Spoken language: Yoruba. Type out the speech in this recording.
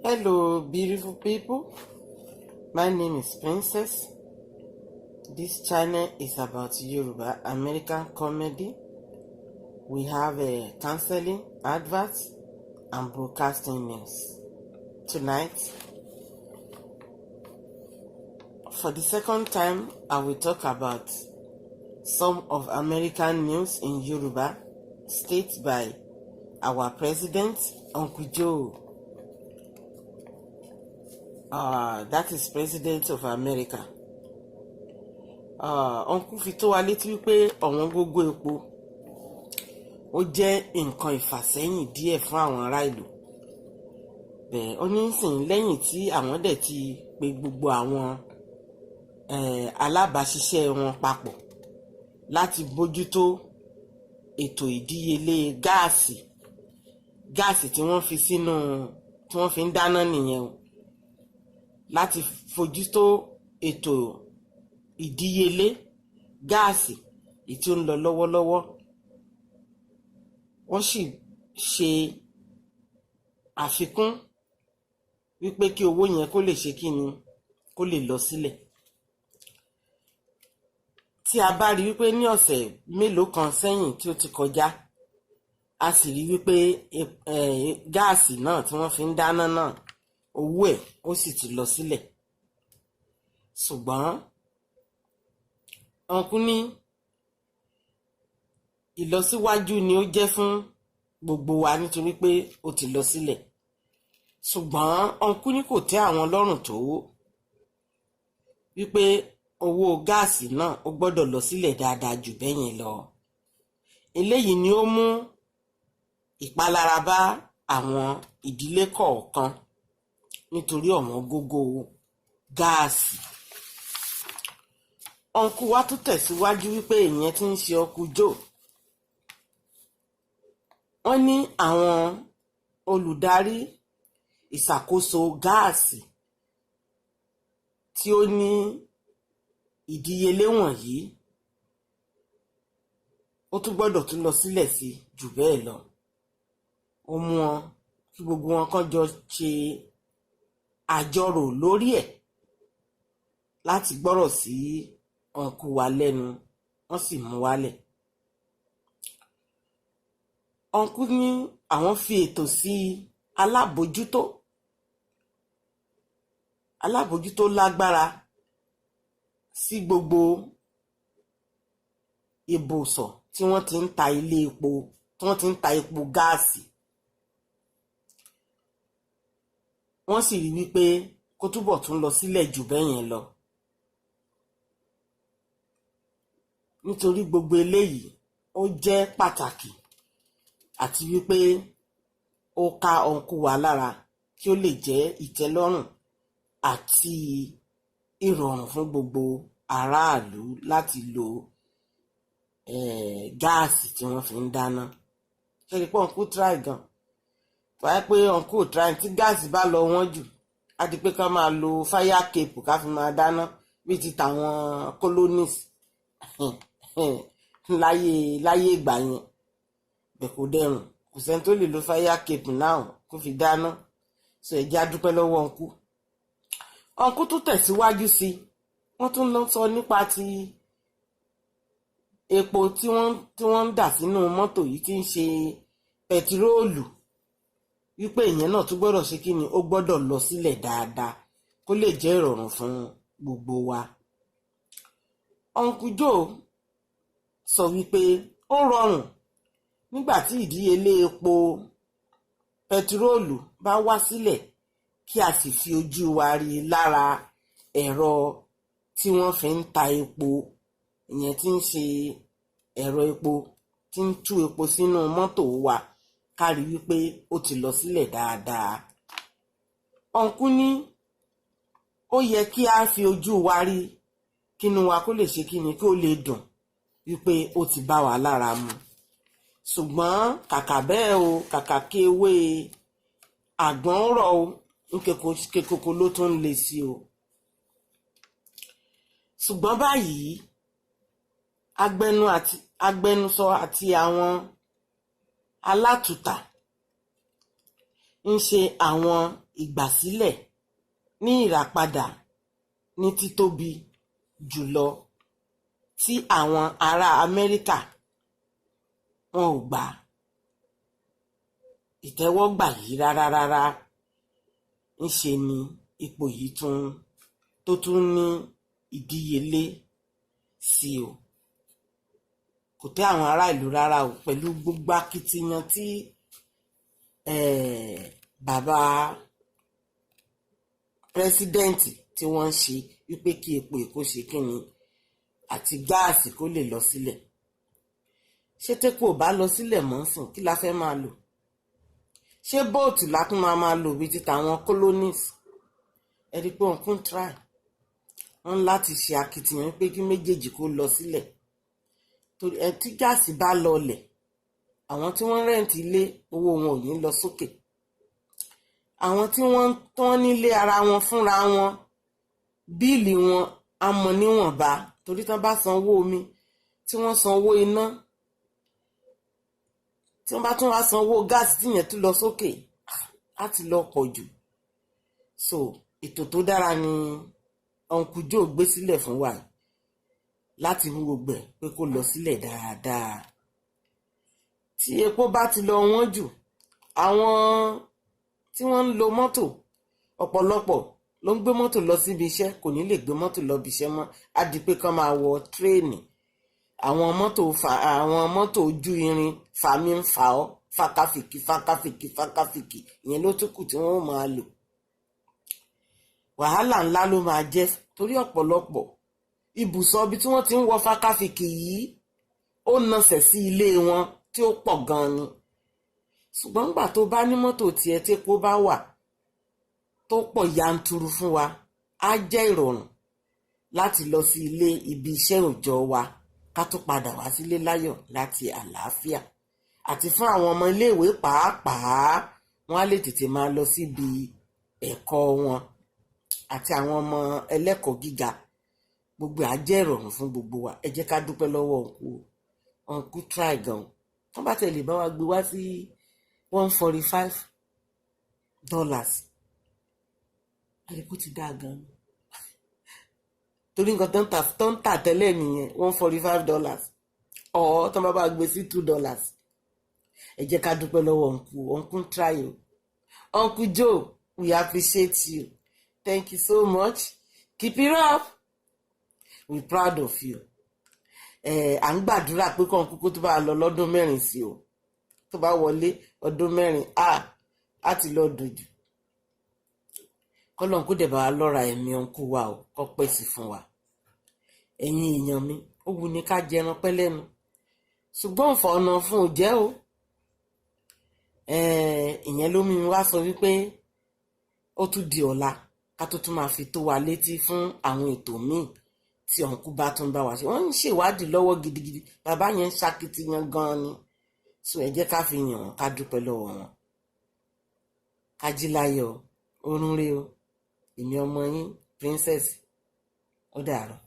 Hello, beautiful people. My name is Princess. This channel is about Yoruba American comedy. We have a counseling, adverts, and broadcasting news. Tonight, for the second time, I will talk about some of American news in Yoruba, stated by our president, Uncle Joe. That is President of America. Uncle fi tó wa létí wípé ọ̀wọ́n gógó epo ó jẹ́ nǹkan ìfàsẹ́yìn díẹ̀ fún àwọn ará ìlú. Bẹ́ẹ̀ ó ní sìn lẹ́yìn tí àwọn dẹ̀ ti pe gbogbo àwọn alábàáṣiṣẹ́ wọn papọ̀ láti bójútó ètò ìdíyelé gáàsì tí wọ́n fi sínú tí wọ́n fi ń dáná nìyẹn o. Láti fojútó ètò ìdíyelé gáàsì tí ó ń lọ lọ́wọ́lọ́wọ́, wọ́n sì ṣe àfikún wípé kí owó yẹn kó lè ṣe kíni kó lè lọ sílẹ̀. Tí a bá rí wípé ní ọ̀sẹ̀ mélòó kan sẹ́yìn tí ó ti kọjá, a sì rí wípé gáàsì náà tí wọ́n fi ń dáná náà owó ẹ̀ ó sì ti lọ sílẹ̀. Ṣùgbọ́n ọ̀nkú ní ìlọsíwájú ni ó jẹ́ fún gbogbo wa nítorí pé ó ti lọ sílẹ̀. Ṣùgbọ́n ọ̀nkú ní kò tẹ́ àwọn lọ́rùn tó wípé owó gáàsì náà ó gbọ́dọ̀ lọ sílẹ̀ dáadáa jù bẹ́yẹn lọ. Eléyìí ni ó mú ìpalára bá àwọn ìdílé kọ̀ọ̀kan nítorí ọ̀wọ́n gógó gáàsì. Ọ̀nkú wa tún tẹ̀síwájú wípé ìyẹn tí ń ṣe Uncle Joe. Wọ́n ní àwọn olùdarí ìṣàkóso gáàsì tí ó ní ìdíyelé wọ̀nyí ó tún gbọ́dọ̀ tún lọ sílẹ̀ sí jù bẹ́ẹ̀ lọ. Ó mú wọn kí gbogbo wọn kàn jọ ṣe àjọrò lórí ẹ̀ láti gbọ́rọ̀ sí ọ̀nkú wa lẹ́nu, wọ́n sì mú wálẹ̀. Ọ̀nkú ní àwọn fi ètò sí alábòjútó lágbára sí gbogbo ibùsọ̀ tí wọ́n ti ń ta ilé epo, tí wọ́n ti ń ta epo gáàsì. Wọ́n sì rí wípé kó túbọ̀ tún lọ sílẹ̀ jù bẹ́yẹn lọ. Nítorí gbogbo eléyìí ó jẹ́ pàtàkì àti wípé ó ká ọ̀nkú wa lára kí ó lè jẹ́ ìtẹ́lọ́rùn àti ìrọ̀rùn fún gbogbo aráàlú láti lo gáàsì tí wọ́n fi ń dáná. Ṣé rí pé ọ̀nkú try gan? Wáyé pé ọ̀nkú try tí gáàsì bá lọ wọ́n jù á di pé ká máa lo fire cape ká fi máa dáná bí ti tàwọn colonies láyé ìgbà yẹn. Bẹ́ẹ̀ kò dẹrùn, kò sẹ́ni tó lè lo fire cape náà kó fi dáná. So ẹ jẹ́ á dúpẹ́ lọ́wọ́ ọ̀nkú. Ọ̀nkú tún tẹ̀síwájú sí i, wọ́n tún lọ sọ nípa ti epo tí wọ́n ń dà sínú mọ́tò yìí tí ń ṣe pẹtiróòlù, wípé ìyẹn náà tún gbọ́dọ̀ ṣe kíni ó gbọ́dọ̀ lọ sílẹ̀ dáadáa kó lè jẹ́ ìrọ̀rùn fún gbogbo wa. Uncle Joe sọ wípé ó rọrùn nígbà tí ìdíyelé epo pẹtiróòlù bá wá sílẹ̀ kí a sì fi ojú wa rí lára ẹ̀rọ tí wọ́n fi ń ta epo, ìyẹn tí ń ṣe ẹ̀rọ epo tí ń tú epo sínú mọ́tò wa, ká rí wípé ó ti lọ sílẹ̀ dáadáa. Ọ̀nkú ní ó yẹ kí a fi ojú wa rí kínú wa kó lè ṣe kíni kí ó lè dùn wípé ó ti bá wa lára mu. Ṣùgbọ́n kàkà bẹ́ẹ̀ o, kàkà kí ewé àgbọn rọ̀ o, nkekoko ló tún ń le sí o. Ṣùgbọ́n báyìí agbẹnusọ àti àwọn alátùtà ń ṣe àwọn ìgbàsílẹ̀ ní ìràpadà ní títóbi jùlọ tí àwọn ará Amẹ́ríkà wọn ò gbà ìtẹ́wọ́gbà yìí rárá. Ńṣe ni ipò yìí tó tún ní ìdíyelé sí o. Kò tẹ́ àwọn ará ìlú rárá o, pẹ̀lú gbogbo akitiyan tí bàbá pírẹsidẹ́ǹtì tí wọ́n ń ṣe wípé kí epo èkó ṣe kíni àti gáàsì kó lè lọ sílẹ̀. Ṣé tẹ́kọ̀ ò bá lọ sílẹ̀ mọ́ sìn kí la fẹ́ máa lò? Ṣé bóòtù látún máa lò bíi títa àwọn colonies? Ẹ rí pé òun kún try wọn láti ṣe akitiyan pé kí méjèèjì kó lọ sílẹ̀. Torí tí gáàsì bá lọlẹ̀, àwọn tí wọ́n rẹ́ǹtì ilé owó wọn ò ní lọ sókè. Àwọn tí wọ́n tán nílé ara wọn fúnra wọn, bíìlì wọn á mọ níwọ̀nba, torí tán bá san owó omi, tí wọ́n san owó iná, tí wọ́n bá tún wá san owó gáàsì tíyẹn tún lọ sókè, á ti lọ pọ̀ jù. So ètò tó dára ni Uncle Joe gbé sílẹ̀ fún wa láti mú gbogbo ẹ̀ pé kó lọ sílẹ̀ dáadáa. Tí epo bá ti lọ wọ́n jù, àwọn tí wọ́n ń lo mọ́tò ọ̀pọ̀lọpọ̀ ló ń gbé mọ́tò lọ síbi iṣẹ́, kò ní lè gbé mọ́tò lọ ibi iṣẹ́ mọ́, á di pé kán máa wọ tírèènì. Àwọn mọ́tò ojú irin fàmí ń fà ọ́ fákàfìkì ìyẹn ló tún kù tí wọ́n máa lò. Wàhálà ńlá ló máa jẹ́, torí ọ̀pọ̀lọpọ̀ ibùsọ̀ ibi tí wọ́n ti ń wọ fákàfìkì yìí ó nasẹ̀ sí ilé wọn tí ó pọ̀ gan ni. Ṣùgbọ́n nígbà tó bá ní mọ́tò tiẹ̀ tí epo bá wà tó pọ̀ yanturu fún wa, á jẹ́ ìrọ̀rùn láti lọ sí ilé ibi iṣẹ́ òòjọ́ wa, ká tó padà wá sílé láyọ̀ láti àlàáfíà. Àti fún àwọn ọmọ iléèwé pàápàá, wọ́n á lè tètè máa lọ síbi ẹ̀kọ́ wọn, àti àwọn ọmọ ẹlẹ́kọ̀ọ́ gíga. Gbogbo á jẹ́ ìrọ̀rùn fún gbogbo wa. Ẹ jẹ́ ká dúpẹ́ lọ́wọ́ Uncle try gan. Wọ́n bá tẹ̀lé bá wa gbé wá sí $145. Àdìpọ̀ ti dáa gan. Torí nǹkan tó ń tà tẹ́lẹ̀ nìyẹn, $145. Ọ̀ tó bá gbé sí $2. Ẹ jẹ́ ká dúpẹ́ lọ́wọ́ Uncle try o. Uncle Joe, we appreciate you. Thank you so much. Keep it up. We're proud of you. À ń gbàdúrà pé kàn kúkú tó bá lọ lọ́dún 4 sí o. Tó bá wọlé ọdún 4, á ti lọ dojú. Kọ́lọ́n kó dẹ̀ bá wa lọ́ra ẹ̀mí ọ̀nkú wa o, kọ́ pẹ́ sí fún wa. Ẹ̀yin èèyàn mi, ó wù ní ká jẹran pẹ́ lẹ́nu. Ṣùgbọ́n ọ̀nà fún òjẹ́ o. Ìyẹn ló mú mi wá sọ wípé ó tún di ọ̀la ká tó tún máa fi tó wa létí fún àwọn ètò míì tí ọ̀nkú bá tún bá wa ṣe. Wọ́n ń ṣèwádìí lọ́wọ́ gidigidi, bàbá yẹn ń ṣakitiyan gan ni. So ẹ jẹ́ ká fi yàn wọ́n, ká dúpẹ́ lọ́wọ́ wọn. Ká jí láyọ̀, orun rè o. Èmi ọmọ yín Princess, ó dàárọ̀.